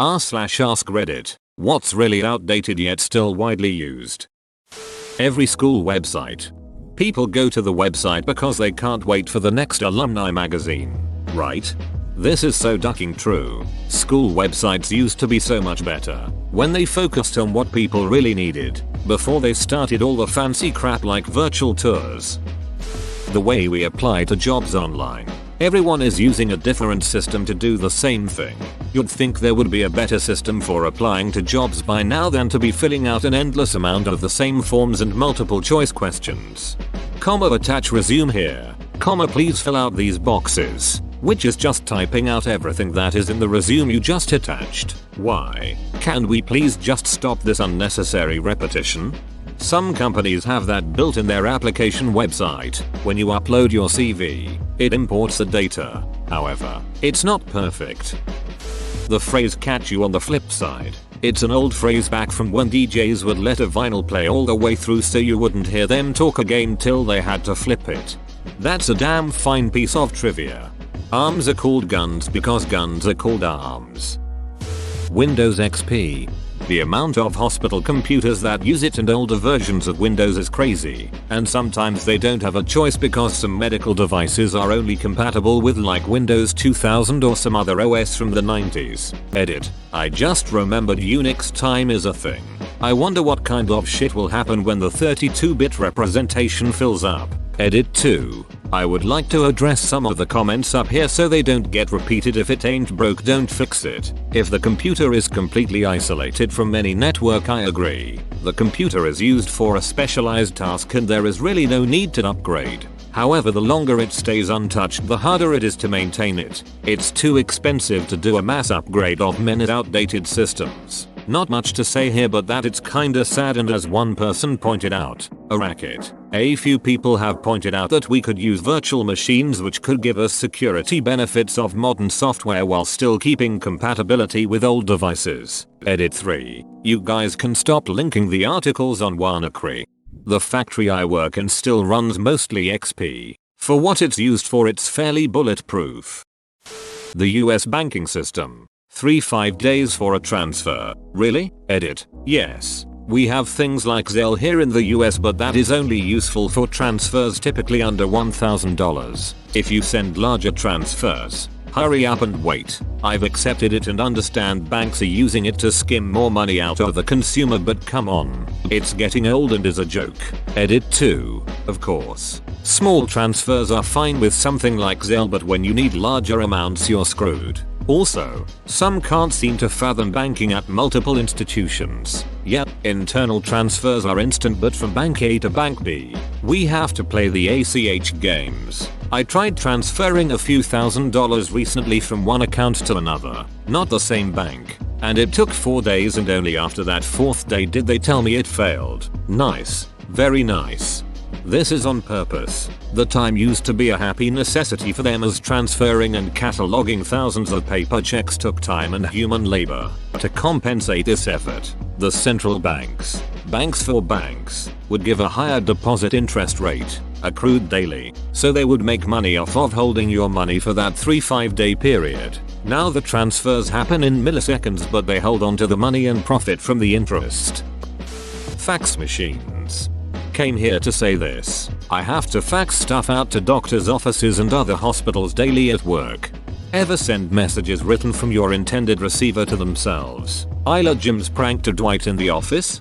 r/ask Reddit. What's really outdated yet still widely used? Every school website. People go to the website because they can't wait for the next alumni magazine, right? This is so ducking true. School websites used to be so much better when they focused on what people really needed before they started all the fancy crap like virtual tours. The way we apply to jobs online. Everyone is using a different system to do the same thing. You'd think there would be a better system for applying to jobs by now than to be filling out an endless amount of the same forms and multiple choice questions. Attach resume here. Please fill out these boxes. Which is just typing out everything that is in the resume you just attached. Why? Can we please just stop this unnecessary repetition? Some companies have that built in their application website. When you upload your CV, it imports the data. However, it's not perfect. The phrase catch you on the flip side. It's an old phrase back from when DJs would let a vinyl play all the way through so you wouldn't hear them talk again till they had to flip it. That's a damn fine piece of trivia. Arms are called guns because guns are called arms. Windows XP. The amount of hospital computers that use it and older versions of Windows is crazy, and sometimes they don't have a choice because some medical devices are only compatible with like Windows 2000 or some other OS from the 90s. Edit. I just remembered Unix time is a thing. I wonder what kind of shit will happen when the 32-bit representation fills up. Edit 2. I would like to address some of the comments up here so they don't get repeated. If it ain't broke, don't fix it. If the computer is completely isolated from any network, I agree. The computer is used for a specialized task and there is really no need to upgrade. However, the longer it stays untouched, the harder it is to maintain it. It's too expensive to do a mass upgrade of many outdated systems. Not much to say here but that it's kinda sad, and as one person pointed out, a racket. A few people have pointed out that we could use virtual machines which could give us security benefits of modern software while still keeping compatibility with old devices. Edit 3. You guys can stop linking the articles on WannaCry. The factory I work in still runs mostly XP. For what it's used for, it's fairly bulletproof. The US banking system. 3-5 days for a transfer. Really? Edit. Yes. We have things like Zelle here in the US, but that is only useful for transfers typically under $1,000. If you send larger transfers, hurry up and wait. I've accepted it and understand banks are using it to skim more money out of the consumer, but come on. It's getting old and is a joke. Edit 2. Of course. Small transfers are fine with something like Zelle, but when you need larger amounts, you're screwed. Also, some can't seem to fathom banking at multiple institutions. Yep, internal transfers are instant, but from bank A to bank B, we have to play the ACH games. I tried transferring a few $1,000s recently from one account to another, not the same bank, and it took 4 days, and only after that 4th day did they tell me it failed. Nice. Very nice. This is on purpose. The time used to be a happy necessity for them, as transferring and cataloging thousands of paper checks took time and human labor. To compensate this effort, the central banks for banks, would give a higher deposit interest rate, accrued daily, so they would make money off of holding your money for that 3-5 day period. Now the transfers happen in milliseconds, but they hold on to the money and profit from the interest. Fax machines. Came here to say this. I have to fax stuff out to doctors' offices and other hospitals daily at work. Ever send messages written from your intended receiver to themselves? Ila Jim's prank to Dwight in the office?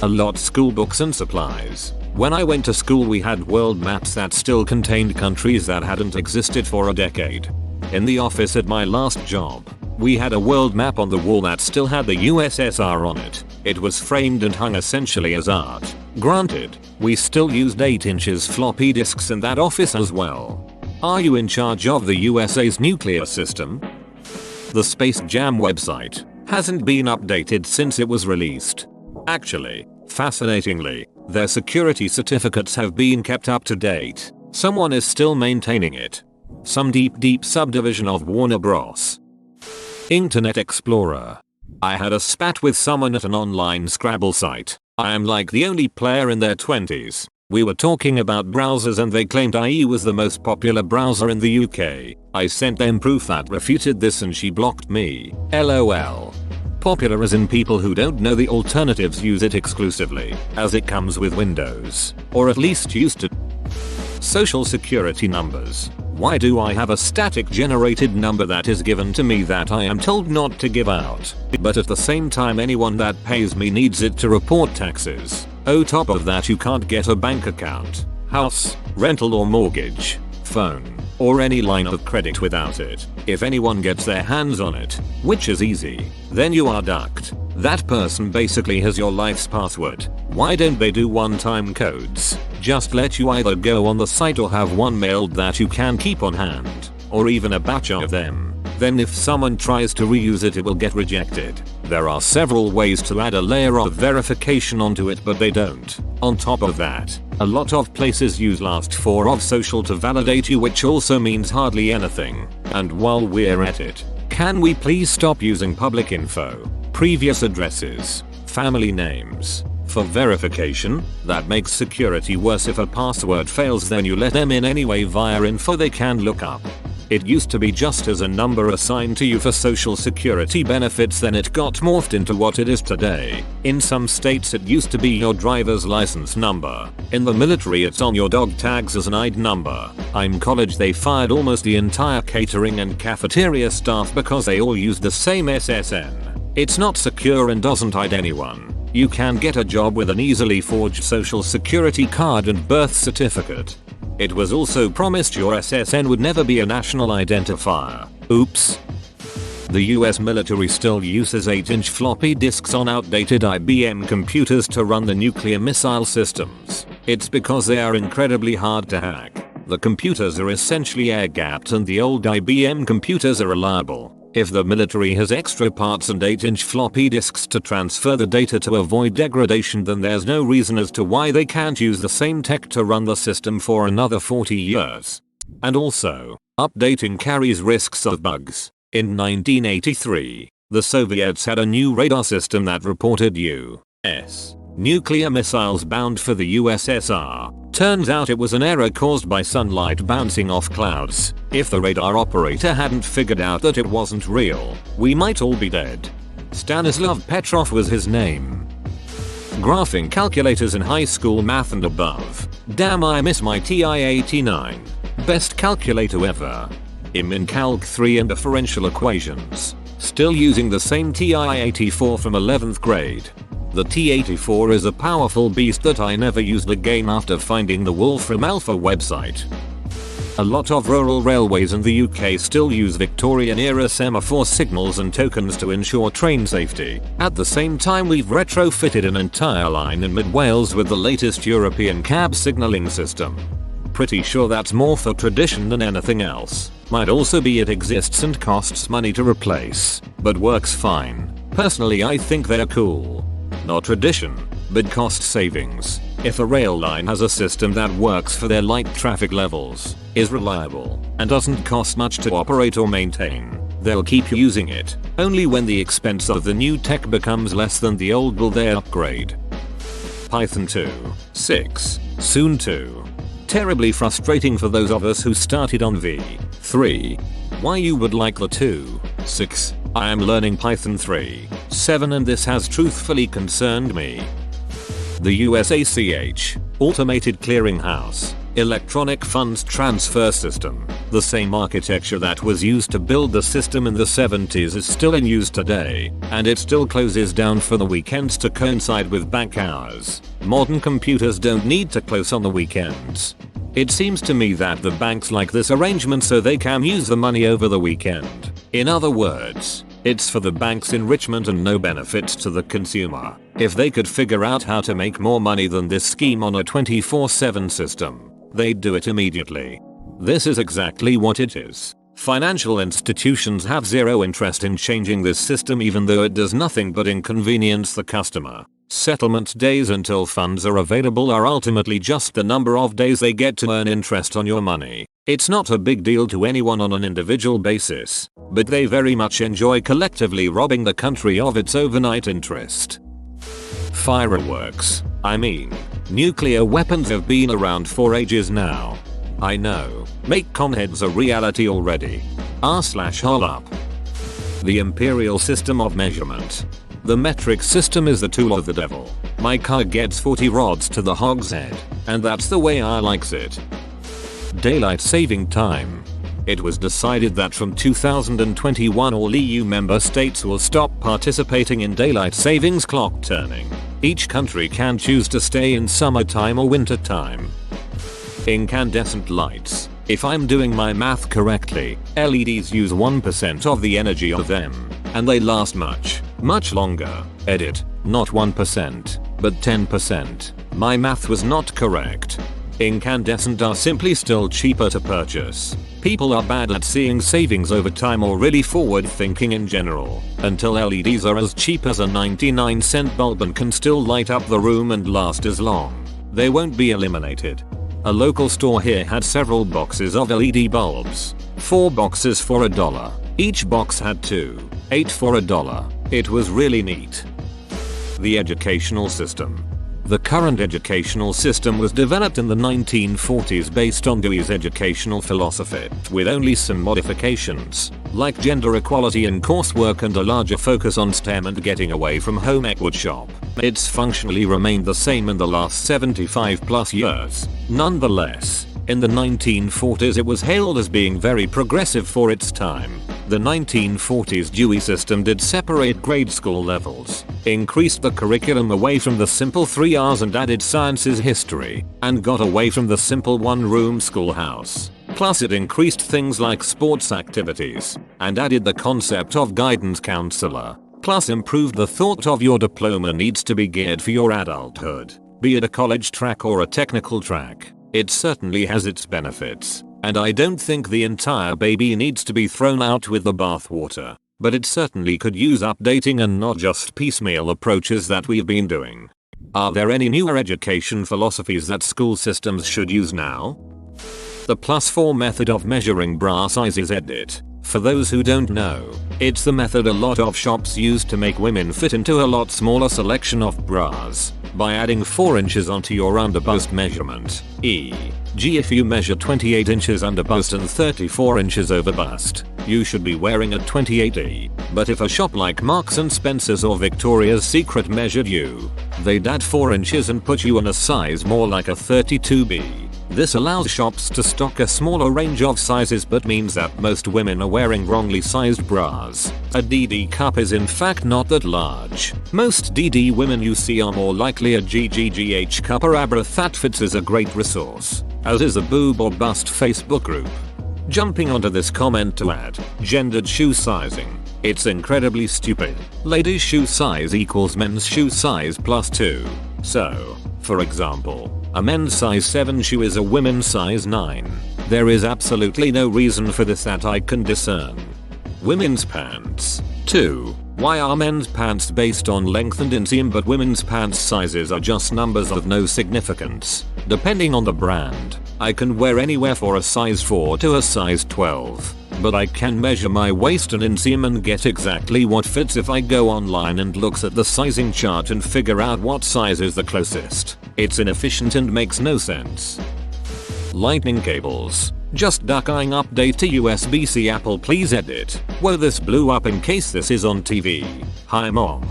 A lot. School books and supplies. When I went to school, we had world maps that still contained countries that hadn't existed for a decade. In the office at my last job, we had a world map on the wall that still had the USSR on it. It was framed and hung essentially as art. Granted, we still used 8 inches floppy disks in that office as well. Are you in charge of the USA's nuclear system? The Space Jam website hasn't been updated since it was released. Actually, fascinatingly, their security certificates have been kept up to date. Someone is still maintaining it. Some deep subdivision of Warner Bros. Internet Explorer. I had a spat with someone at an online Scrabble site. I am like the only player in their 20s. We were talking about browsers and they claimed IE was the most popular browser in the UK. I sent them proof that refuted this and she blocked me. LOL. Popular as in people who don't know the alternatives use it exclusively, as it comes with Windows. Or at least used to. Social security numbers. Why do I have a static generated number that is given to me that I am told not to give out? But at the same time anyone that pays me needs it to report taxes. On top of that you can't get a bank account, house, rental or mortgage, phone, or any line of credit without it. If anyone gets their hands on it, which is easy, then you are ducked. That person basically has your life's password. Why don't they do one-time codes? Just let you either go on the site or have one mailed that you can keep on hand, or even a batch of them. Then if someone tries to reuse it, it will get rejected. There are several ways to add a layer of verification onto it, but they don't. On top of that, a lot of places use last four of social to validate you, which also means hardly anything. And while we're at it, can we please stop using public info, previous addresses, family names, for verification? That makes security worse. If a password fails, then you let them in anyway via info they can look up. It used to be just as a number assigned to you for social security benefits, then it got morphed into what it is today. In some states it used to be your driver's license number. In the military it's on your dog tags as an ID number. I'm college, they fired almost the entire catering and cafeteria staff because they all used the same SSN. It's not secure and doesn't hide anyone. You can get a job with an easily forged social security card and birth certificate. It was also promised your SSN would never be a national identifier. Oops. The US military still uses 8-inch floppy disks on outdated IBM computers to run the nuclear missile systems. It's because they are incredibly hard to hack. The computers are essentially air-gapped and the old IBM computers are reliable. If the military has extra parts and 8-inch floppy disks to transfer the data to avoid degradation, then there's no reason as to why they can't use the same tech to run the system for another 40 years. And also, updating carries risks of bugs. In 1983, the Soviets had a new radar system that reported U.S. nuclear missiles bound for the USSR. Turns out it was an error caused by sunlight bouncing off clouds. If the radar operator hadn't figured out that it wasn't real, we might all be dead. Stanislav Petrov was his name. Graphing calculators in high school math and above. Damn, I miss my TI-89. Best calculator ever. I'm in Calc 3 and differential equations. Still using the same TI-84 from 11th grade. The T-84 is a powerful beast that I never used again after finding the Wolfram Alpha website. A lot of rural railways in the UK still use Victorian-era semaphore signals and tokens to ensure train safety. At the same time, we've retrofitted an entire line in mid-Wales with the latest European cab signalling system. Pretty sure that's more for tradition than anything else. Might also be it exists and costs money to replace, but works fine. Personally, I think they're cool. Not tradition, but cost savings. If a rail line has a system that works for their light traffic levels, is reliable, and doesn't cost much to operate or maintain, they'll keep using it. Only when the expense of the new tech becomes less than the old will they upgrade. Python 2.6, soon 2. Terribly frustrating for those of us who started on v3. Why you would like the 2.6? I am learning Python 3.7 and this has truthfully concerned me. The USACH, Automated Clearinghouse, Electronic Funds Transfer System, the same architecture that was used to build the system in the 70s is still in use today, and it still closes down for the weekends to coincide with bank hours. Modern computers don't need to close on the weekends. It seems to me that the banks like this arrangement so they can use the money over the weekend. In other words, it's for the bank's enrichment and no benefits to the consumer. If they could figure out how to make more money than this scheme on a 24/7 system, they'd do it immediately. This is exactly what it is. Financial institutions have zero interest in changing this system even though it does nothing but inconvenience the customer. Settlement days until funds are available are ultimately just the number of days they get to earn interest on your money. It's not a big deal to anyone on an individual basis, but they very much enjoy collectively robbing the country of its overnight interest. Fireworks. I mean, Nuclear weapons have been around for ages now. I know. Make comheads a reality already. R/hol up. The imperial system of measurement. The metric system is the tool of the devil. My car gets 40 rods to the hogshead, and that's the way I likes it. Daylight saving time. It was decided that from 2021 all EU member states will stop participating in daylight savings clock turning. Each country can choose to stay in summertime or wintertime. Incandescent lights. If I'm doing my math correctly, LEDs use 1% of the energy of them, and they last much longer. Edit. Not 1%, but 10%. My math was not correct. Incandescent are simply still cheaper to purchase. People are bad at seeing savings over time or really forward thinking in general, until LEDs are as cheap as a 99-cent bulb and can still light up the room and last as long. They won't be eliminated. A local store here had several boxes of LED bulbs. 4 boxes for $1. Each box had 8 for $1. It was really neat. The educational system. The current educational system was developed in the 1940s based on Dewey's educational philosophy, with only some modifications, like gender equality in coursework and a larger focus on STEM and getting away from home ec woodshop. It's functionally remained the same in the last 75 plus years. Nonetheless, in the 1940s it was hailed as being very progressive for its time. The 1940s Dewey system did separate grade school levels, increased the curriculum away from the simple 3 R's and added sciences history, and got away from the simple one-room schoolhouse. Plus it increased things like sports activities, and added the concept of guidance counselor. Plus improved the thought of your diploma needs to be geared for your adulthood, be it a college track or a technical track. It certainly has its benefits. And I don't think the entire baby needs to be thrown out with the bathwater, but it certainly could use updating and not just piecemeal approaches that we've been doing. Are there any newer education philosophies that school systems should use now? The +4 method of measuring bra sizes. Edit. For those who don't know, it's the method a lot of shops use to make women fit into a lot smaller selection of bras, by adding 4 inches onto your underbust measurement, e.g. if you measure 28 inches underbust and 34 inches over bust, you should be wearing a 28E. But if a shop like Marks & Spencer's or Victoria's Secret measured you, they'd add 4 inches and put you in a size more like a 32B. This allows shops to stock a smaller range of sizes but means that most women are wearing wrongly sized bras. A DD cup is in fact not that large. Most DD women you see are more likely a GGGH cup or Abra. Thatfits is a great resource, as is a boob or bust Facebook group. Jumping onto this comment to add, gendered shoe sizing. It's incredibly stupid. Ladies' shoe size equals men's shoe size +2. So, for example, a men's size 7 shoe is a women's size 9. There is absolutely no reason for this that I can discern. Women's pants. 2. Why are men's pants based on length and inseam but women's pants sizes are just numbers of no significance? Depending on the brand, I can wear anywhere for a size 4 to a size 12. But I can measure my waist and inseam and get exactly what fits if I go online and looks at the sizing chart and figure out what size is the closest. It's inefficient and makes no sense. Lightning cables. Just ducking update to USB-C. Apple please edit. Whoa, this blew up. In case this is on TV. Hi mom.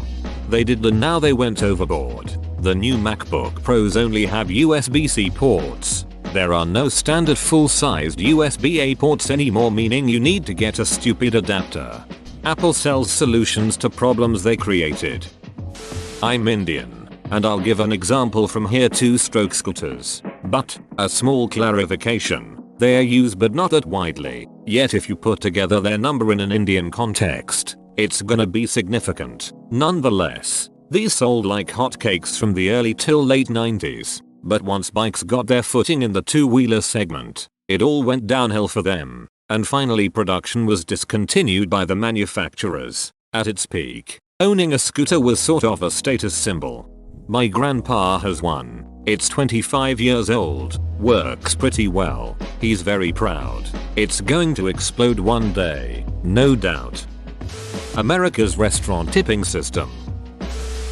They did and now they went overboard. The new MacBook Pros only have USB-C ports. There are no standard full-sized USB-A ports anymore, meaning you need to get a stupid adapter. Apple sells solutions to problems they created. I'm Indian, and I'll give an example from here: 2-stroke scooters. But, a small clarification, they are used but not that widely, yet if you put together their number in an Indian context, it's gonna be significant. Nonetheless, these sold like hotcakes from the early till late 90s. But once bikes got their footing in the two-wheeler segment, it all went downhill for them, and finally production was discontinued by the manufacturers. At its peak, owning a scooter was sort of a status symbol. My grandpa has one. It's 25 years old, works pretty well. He's very proud. It's going to explode one day, no doubt. America's restaurant tipping system.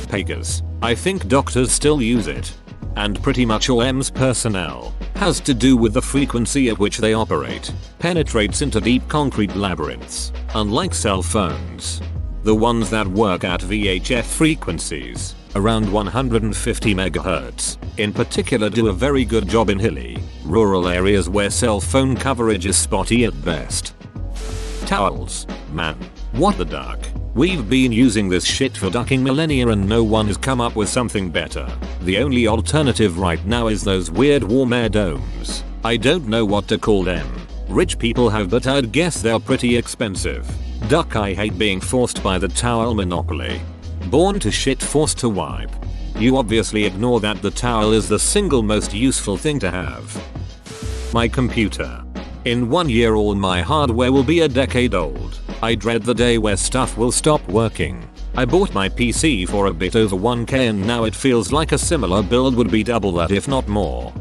Pagers. I think doctors still use it. and pretty much all EMS personnel, has to do with the frequency at which they operate, penetrates into deep concrete labyrinths, unlike cell phones. The ones that work at VHF frequencies, around 150 MHz, in particular do a very good job in hilly, rural areas where cell phone coverage is spotty at best. Towels. Man, what the duck? We've been using this shit for ducking millennia and no one has come up with something better. The only alternative right now is those weird warm air domes. I don't know what to call them. Rich people have, but I'd guess they're pretty expensive. Duck, I hate being forced by the towel monopoly. Born to shit, forced to wipe. You obviously ignore that the towel is the single most useful thing to have. My computer. In 1 year all my hardware will be a decade old. I dread the day where stuff will stop working. I bought my PC for a bit over 1k and now it feels like a similar build would be double that if not more.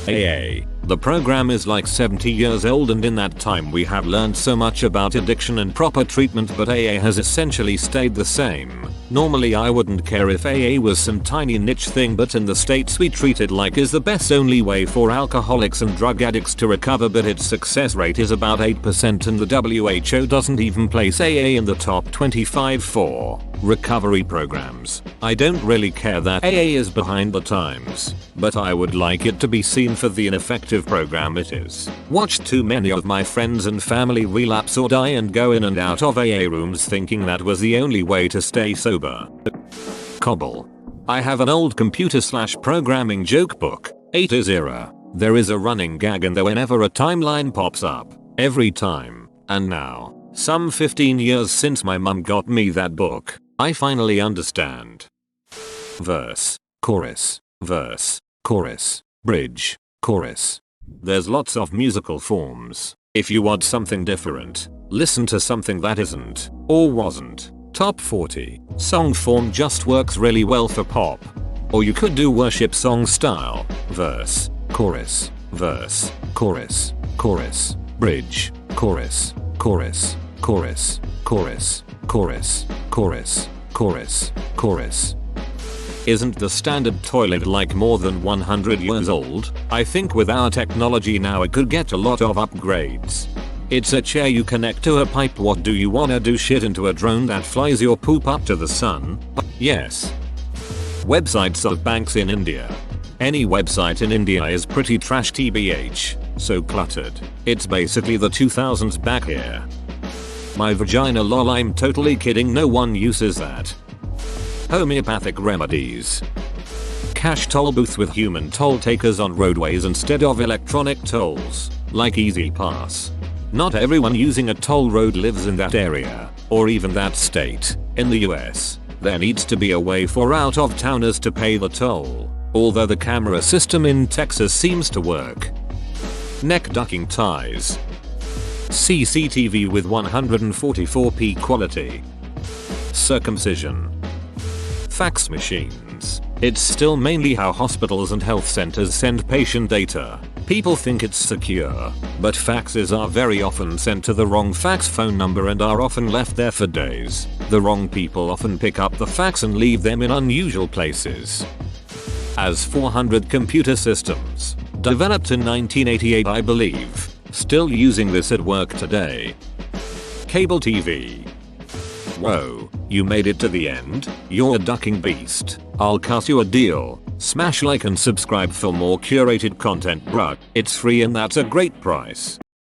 AA. The program is like 70 years old and in that time we have learned so much about addiction and proper treatment, but AA has essentially stayed the same. Normally I wouldn't care if AA was some tiny niche thing, but in the States we treat it like is the best only way for alcoholics and drug addicts to recover, but its success rate is about 8% and the WHO doesn't even place AA in the top 25 for recovery programs. I don't really care that AA is behind the times, but I would like it to be seen for the ineffective program it is. Watched too many of my friends and family relapse or die and go in and out of AA rooms thinking that was the only way to stay sober. Cobble. I have an old computer/programming joke book, 80s era. There is a running gag in there whenever a timeline pops up. Every time. And now, some 15 years since my mum got me that book, I finally understand. Verse, chorus, verse, chorus, bridge, chorus. There's lots of musical forms. If you want something different, listen to something that isn't, or wasn't, top 40. Song form just works really well for pop. Or you could do worship song style. Verse, chorus, verse, chorus, chorus, bridge, chorus, chorus, chorus, chorus, chorus, chorus, chorus, chorus. Isn't the standard toilet like more than 100 years old? I think with our technology now it could get a lot of upgrades. It's a chair you connect to a pipe. What do you wanna do, shit into a drone that flies your poop up to the sun? Yes. Websites of banks in India. Any website in India is pretty trash tbh, so cluttered. It's basically the 2000s back here. My vagina, lol, I'm totally kidding, no one uses that. Homeopathic remedies. Cash toll booth with human toll takers on roadways instead of electronic tolls, like E-ZPass. Not everyone using a toll road lives in that area, or even that state. In the US, there needs to be a way for out-of-towners to pay the toll, although the camera system in Texas seems to work. Neck ducking ties. CCTV with 144p quality. Circumcision. Fax machines. It's still mainly how hospitals and health centers send patient data. People think it's secure, but faxes are very often sent to the wrong fax phone number and are often left there for days. The wrong people often pick up the fax and leave them in unusual places. AS400 computer systems. Developed in 1988, I believe. Still using this at work today. Cable TV. Whoa, you made it to the end? You're a ducking beast. I'll cut you a deal. Smash like and subscribe for more curated content, bruh. It's free and that's a great price.